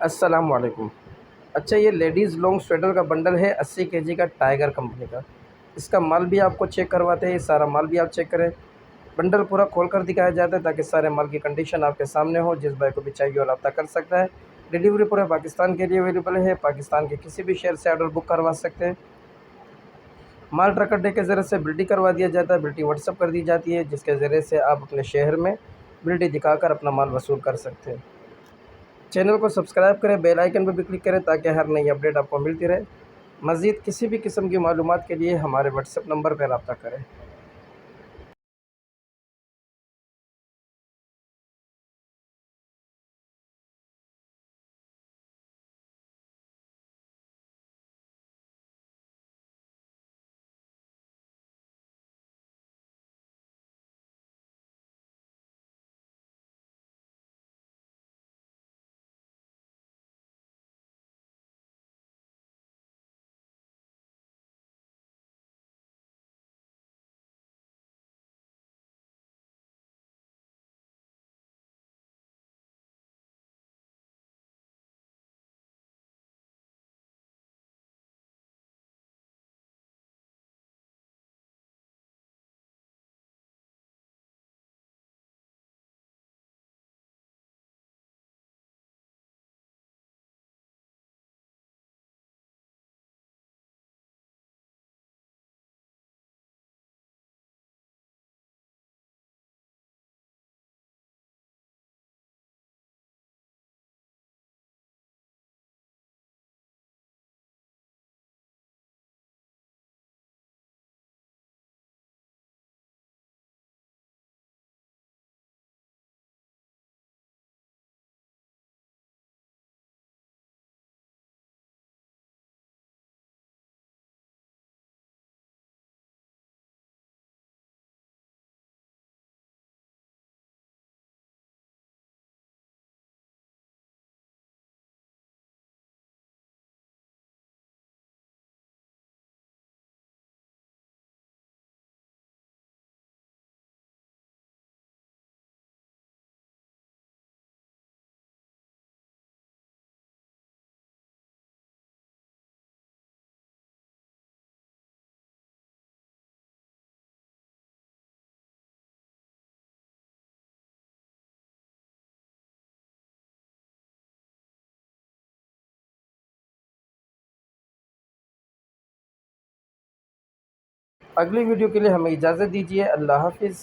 अस्सलाम वालेकुम। अच्छा, ये लेडीज़ लॉन्ग स्वेटर का बंडल है 80 केजी का, टाइगर कंपनी का। इसका माल भी आपको चेक करवाते हैं, ये सारा माल भी आप चेक करें। बंडल पूरा खोल कर दिखाया जाता है ताकि सारे माल की कंडीशन आपके सामने हो। जिस भाई को भी चाहिए वो रब्ता कर सकता है। डिलीवरी पूरे पाकिस्तान के लिए अवेलेबल है। पाकिस्तान के किसी भी शहर से ऑर्डर बुक करवा सकते हैं। माल ट्रक अड्डे के ज़रिए से बिल्टी करवा दिया जाता है, बिल्टी व्हाट्सअप कर दी जाती है, जिसके ज़रिए से आप अपने शहर में बिल्टी दिखाकर अपना माल वसूल कर सकते हैं। चैनल को सब्सक्राइब करें, बेल आइकन पर भी क्लिक करें ताकि हर नई अपडेट आपको मिलती रहे। मज़ीद किसी भी किस्म की मालूमात के लिए हमारे व्हाट्सएप नंबर पर रब्ता करें। अगली वीडियो के लिए हमें इजाज़त दीजिए। अल्लाह हाफिज़।